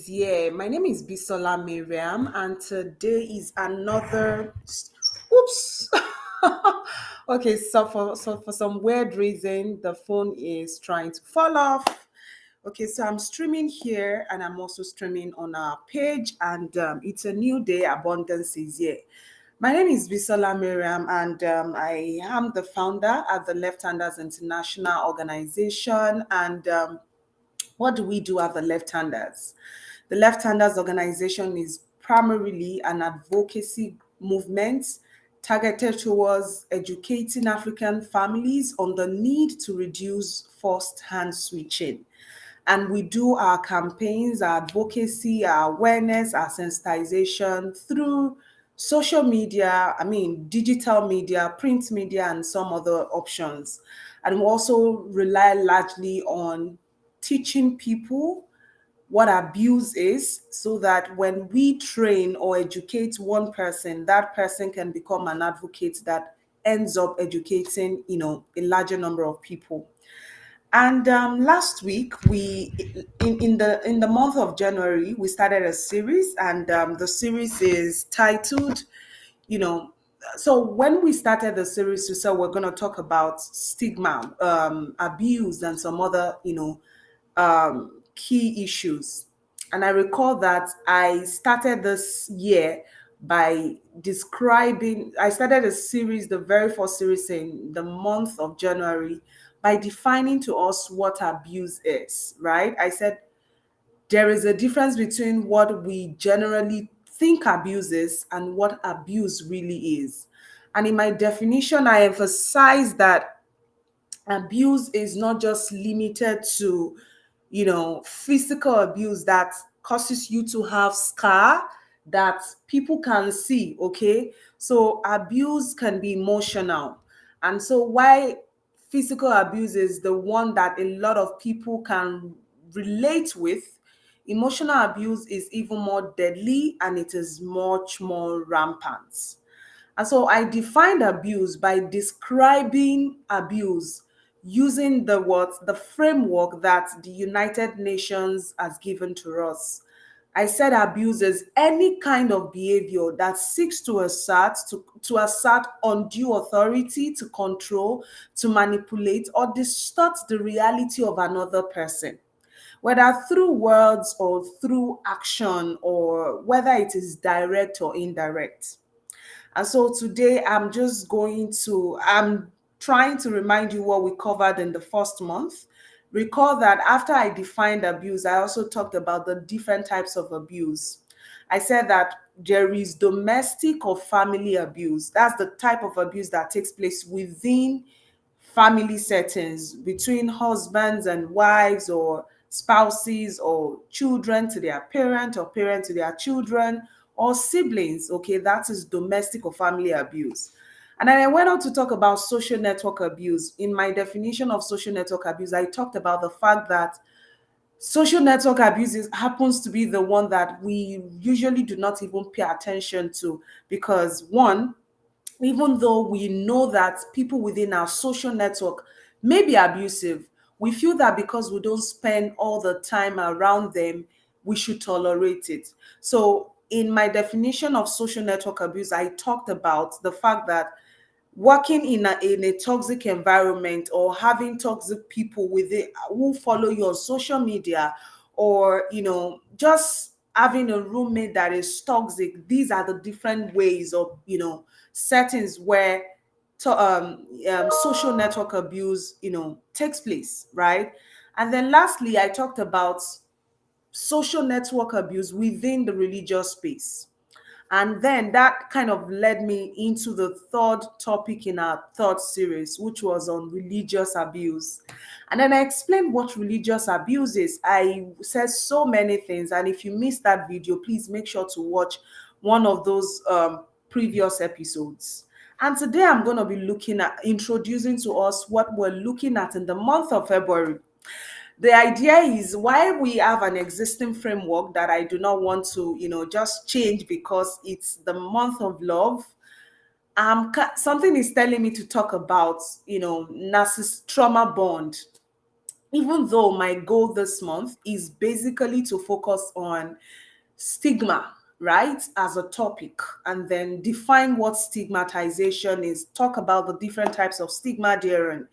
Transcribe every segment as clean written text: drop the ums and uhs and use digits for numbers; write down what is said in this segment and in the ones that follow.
Yeah, my name is Bisola Miriam, and today is another. Oops. Okay, so for some weird reason, the phone is trying to fall off. Okay, so I'm streaming here, and I'm also streaming on our page, and it's a new day. Abundance is here. My name is Bisola Miriam, and I am the founder at the Left Handers International Organization, and what do we do at the Left Handers? The Left Handers organization is primarily an advocacy movement targeted towards educating African families on the need to reduce forced hand switching. And we do our campaigns, our advocacy, our awareness, our sensitization through social media, digital media, print media, and some other options. And we also rely largely on teaching people what abuse is so that when we train or educate one person, that person can become an advocate that ends up educating, a larger number of people. And last week, in the month of January, we started a series, and the series is titled, you know. So when we started the series, we said we're going to talk about stigma, abuse, and some other, key issues. And I recall that I started this year by describing, I started a series, the very first series in the month of January, by defining to us what abuse is, right? I said there is a difference between what we generally think abuse is and what abuse really is. And in my definition, I emphasize that abuse is not just limited to physical abuse that causes you to have scar that people can see. Okay, so abuse can be emotional, and so why physical abuse is the one that a lot of people can relate with, emotional abuse is even more deadly and it is much more rampant. And so I defined abuse by describing abuse using the framework that the United Nations has given to us. I said abuse is any kind of behavior that seeks to assert undue authority, to control, to manipulate, or distort the reality of another person, whether through words or through action, or whether it is direct or indirect. And so today I'm trying to remind you what we covered in the first month. Recall that after I defined abuse, I also talked about the different types of abuse. I said that there is domestic or family abuse. That's the type of abuse that takes place within family settings between husbands and wives, or spouses, or children to their parent, or parent to their children, or siblings. Okay, that is domestic or family abuse. And then I went on to talk about social network abuse. In my definition of social network abuse, I talked about the fact that social network abuse happens to be the one that we usually do not even pay attention to, because one, even though we know that people within our social network may be abusive, we feel that because we don't spend all the time around them, we should tolerate it. So, in my definition of social network abuse, I talked about the fact that working in a toxic environment, or having toxic people with it who follow you on social media, or just having a roommate that is toxic, these are the different ways of settings where social network abuse takes place, right? And then lastly, I talked about social network abuse within the religious space. And then that kind of led me into the third topic in our third series, which was on religious abuse. And then I explained what religious abuse is. I said so many things. And if you missed that video, please make sure to watch one of those previous episodes. And today I'm going to be looking at introducing to us what we're looking at in the month of February. The idea is, why we have an existing framework that I do not want to, just change because it's the month of love. Something is telling me to talk about, narcissist trauma bond. even though my goal this month is basically to focus on stigma, right, as a topic, and then define what stigmatization is, talk about the different types of stigma therein.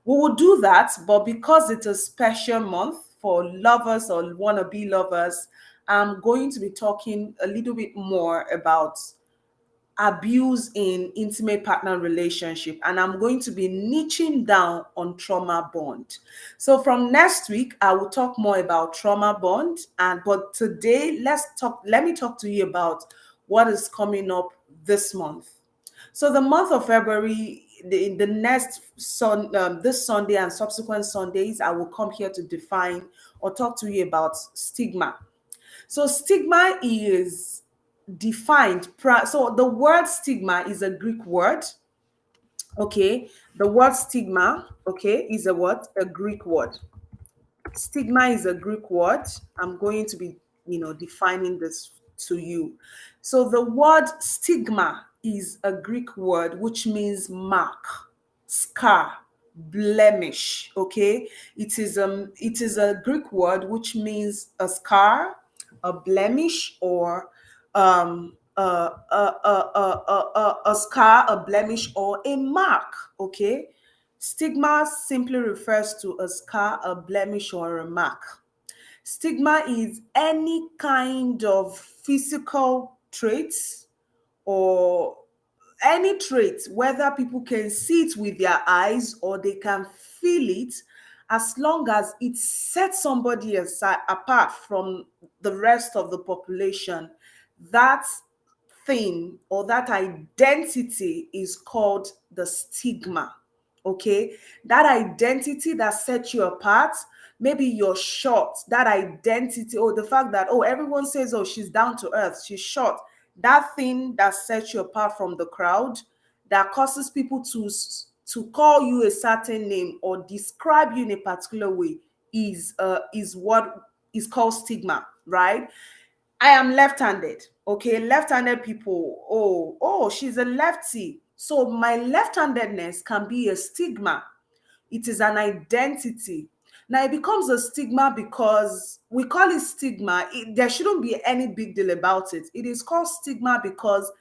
We will do that, but because it's a special month for lovers or wannabe lovers, I'm going to be talking a little bit more about abuse in intimate partner relationship, and I'm going to be niching down on trauma bond. So from next week I will talk more about trauma bond, and but today let me talk to you about what is coming up this month. So the month of February, the this Sunday and subsequent Sundays, I will come here to define or talk to you about stigma. So stigma is defined. So the word stigma is a Greek word. Okay, the word stigma, okay, is a what? A Greek word. Stigma is a Greek word. I'm going to be, defining this to you. So the word stigma is a Greek word which means mark, scar, blemish. Okay, it is a Greek word which means a scar, a blemish, or a scar, a blemish, or a mark. Okay, stigma simply refers to a scar, a blemish, or a mark. Stigma is any kind of physical traits or any trait, whether people can see it with their eyes or they can feel it, as long as it sets somebody aside apart from the rest of the population, that thing or that identity is called the stigma. Okay, that identity that sets you apart, maybe you're short, that identity, or the fact that, oh, everyone says, oh, she's down to earth, she's short, that thing that sets you apart from the crowd, that causes people to call you a certain name or describe you in a particular way, is what is called stigma, right? I am left-handed. Okay, left-handed people. Oh, she's a lefty. So my left-handedness can be a stigma. It is an identity. Now it becomes a stigma because we call it stigma. There shouldn't be any big deal about it. It is called stigma because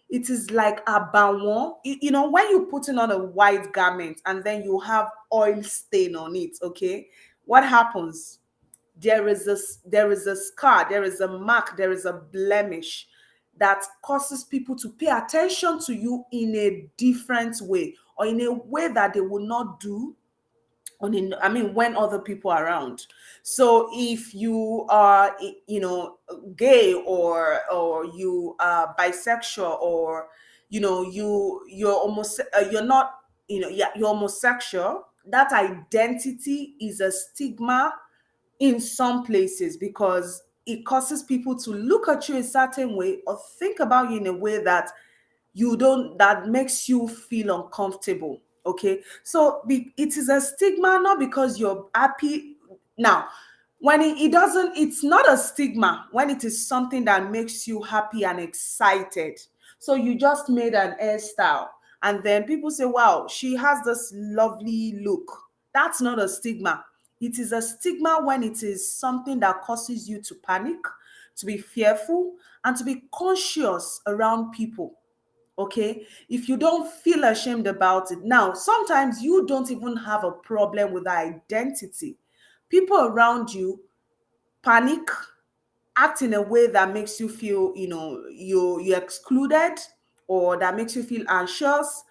it is like a bawon. When you put on a white garment and then you have oil stain on it, okay, what happens? There is a scar, there is a mark, there is a blemish that causes people to pay attention to you in a different way, or in a way that they will not do when other people are around. So if you are, gay, or you are bisexual, or you're almost you're not, yeah, you're homosexual, that identity is a stigma in some places because it causes people to look at you a certain way or think about you in a way that makes you feel uncomfortable. Okay, so it is a stigma, not because you're happy. Now, when it doesn't, it's not a stigma when it is something that makes you happy and excited. So you just made an hairstyle and then people say, wow, she has this lovely look. That's not a stigma. It is a stigma when it is something that causes you to panic, to be fearful, and to be conscious around people. Okay, if you don't feel ashamed about it, now sometimes you don't even have a problem with identity. People around you panic, act in a way that makes you feel, you're excluded, or that makes you feel anxious.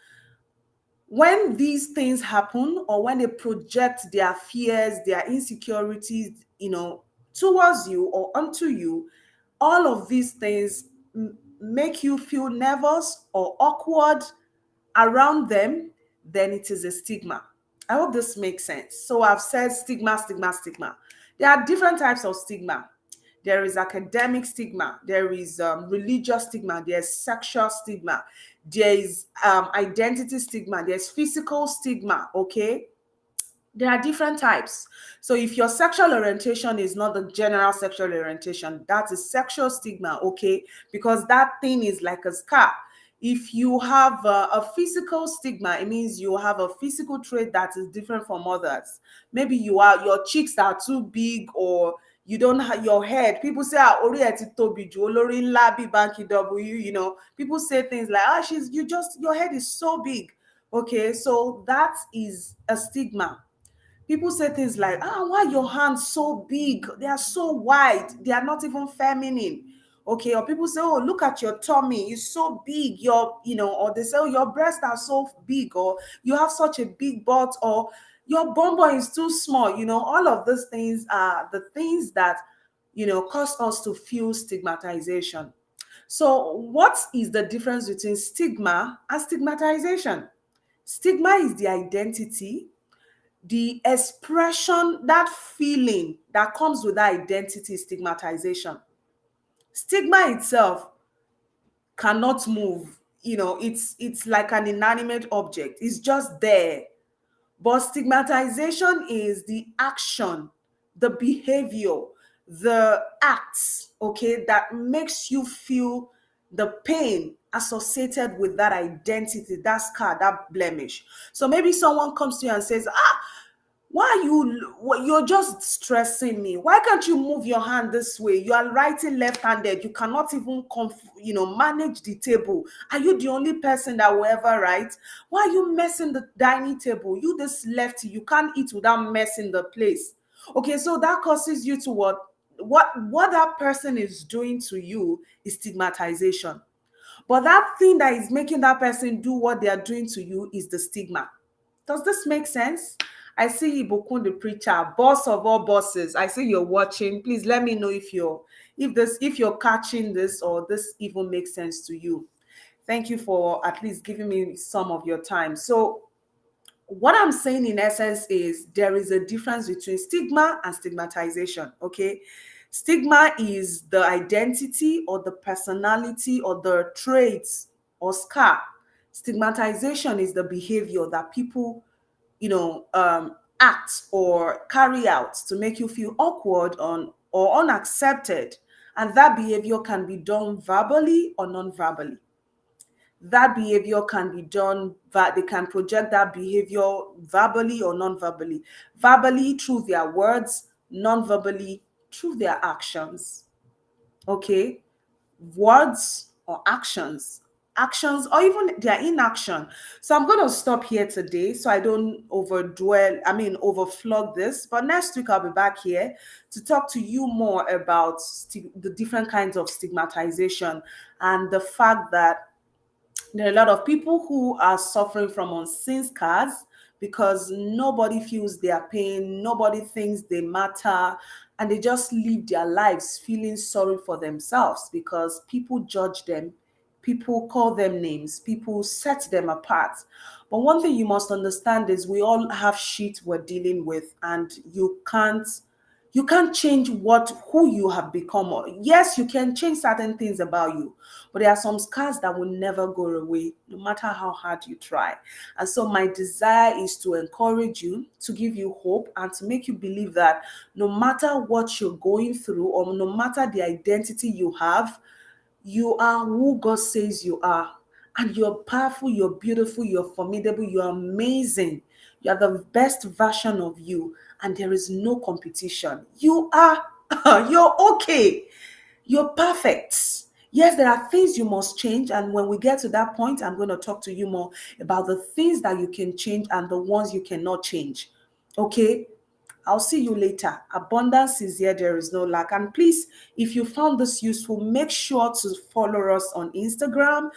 When these things happen, or when they project their fears, their insecurities, towards you or onto you, all of these things make you feel nervous or awkward around them, then it is a stigma. I hope this makes sense. So I've said stigma, stigma, stigma. There are different types of stigma. There is academic stigma, there is religious stigma, there's sexual stigma, there is identity stigma, there's physical stigma. Okay, there are different types. So if your sexual orientation is not the general sexual orientation, that is sexual stigma. Okay, because that thing is like a scar. If you have a physical stigma, it means you have a physical trait that is different from others. Maybe your cheeks are too big, or you don't have your head. People say, "Ah, ori ẹ ti tóbi jù, olórí ńlá bí Banky W." People say things like, "Ah, your head is so big." Okay, so that is a stigma. People say things like, why are your hands so big? They are so wide. They are not even feminine. Okay. Or people say, oh, look at your tummy. It's so big. Or they say, oh, your breasts are so big, or you have such a big butt, or your bum bum is too small. All of these things are the things that, cause us to feel stigmatization. So what is the difference between stigma and stigmatization? Stigma is the identity, the expression, that feeling that comes with that identity is stigmatization. Stigma itself cannot move. It's like an inanimate object. It's just there. But stigmatization is the action, the behavior, the acts, okay, that makes you feel the pain associated with that identity, that scar, that blemish. So maybe someone comes to you and says, why you're just stressing me? Why can't you move your hand this way? You are writing left-handed. You cannot even manage the table. Are you the only person that will ever write? Why are you messing the dining table? You this lefty, you can't eat without messing the place. Okay, so that causes you to what that person is doing to you is stigmatization. But that thing that is making that person do what they are doing to you is the stigma. Does this make sense? I see Ibukun the preacher, boss of all bosses. I see you're watching. Please let me know if you're catching this, or this even makes sense to you. Thank you for at least giving me some of your time. So what I'm saying in essence is there is a difference between stigma and stigmatization. Okay. Stigma is the identity or the personality or the traits or scar. Stigmatization is the behavior that people act or carry out to make you feel awkward or unaccepted. And that behavior can be done verbally or non-verbally. That behavior can be done, they can project that behavior verbally or non-verbally. Verbally through their words, non-verbally through their actions. Okay? Words or actions or even their inaction. So I'm going to stop here today so I don't overflog this. But next week I'll be back here to talk to you more about the different kinds of stigmatization, and the fact that there are a lot of people who are suffering from unseen scars because nobody feels their pain, nobody thinks they matter, and they just live their lives feeling sorry for themselves because people judge them, people call them names, people set them apart. But one thing you must understand is we all have shit we're dealing with, and you can't change who you have become. Yes, you can change certain things about you, but there are some scars that will never go away, no matter how hard you try. And so my desire is to encourage you, to give you hope, and to make you believe that no matter what you're going through, or no matter the identity you have, you are who God says you are. And you're powerful, you're beautiful, you're formidable, you're amazing. You are the best version of you, and there is no competition. You are, you're okay. You're perfect. Yes, there are things you must change. And when we get to that point, I'm going to talk to you more about the things that you can change and the ones you cannot change. Okay? I'll see you later. Abundance is here, there is no lack. And please, if you found this useful, make sure to follow us on Instagram.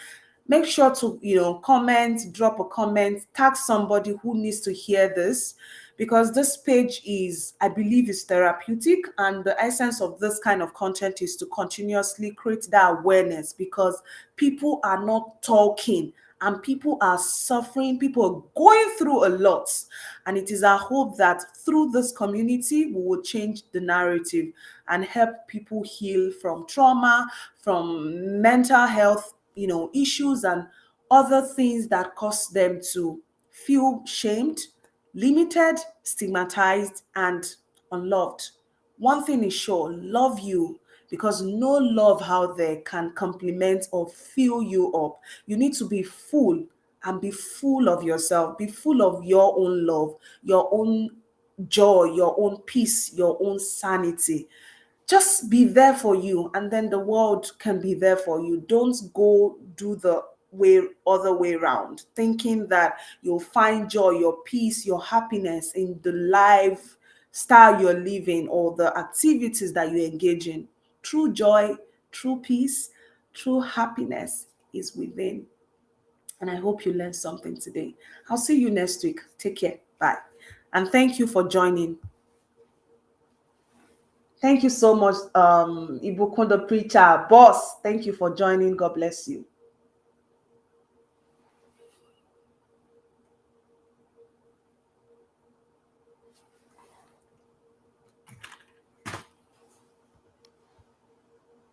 Make sure to, comment, drop a comment, tag somebody who needs to hear this, because this page is, I believe, is therapeutic. And the essence of this kind of content is to continuously create that awareness, because people are not talking and people are suffering, people are going through a lot. And it is our hope that through this community, we will change the narrative and help people heal from trauma, from mental health, issues, and other things that cause them to feel shamed, limited, stigmatized, and unloved. One thing is sure: love you. because no love out there can complement or fill you up. You need to be full and be full of yourself, be full of your own love, your own joy, your own peace, your own sanity. Just be there for you, and then the world can be there for you. Don't go do the other way around, thinking that you'll find joy, your peace, your happiness in the lifestyle you're living or the activities that you engage in. True joy, true peace, true happiness is within. And I hope you learned something today. I'll see you next week. Take care. Bye. And thank you for joining. Thank you so much, Ibukun the preacher, boss. Thank you for joining. God bless you.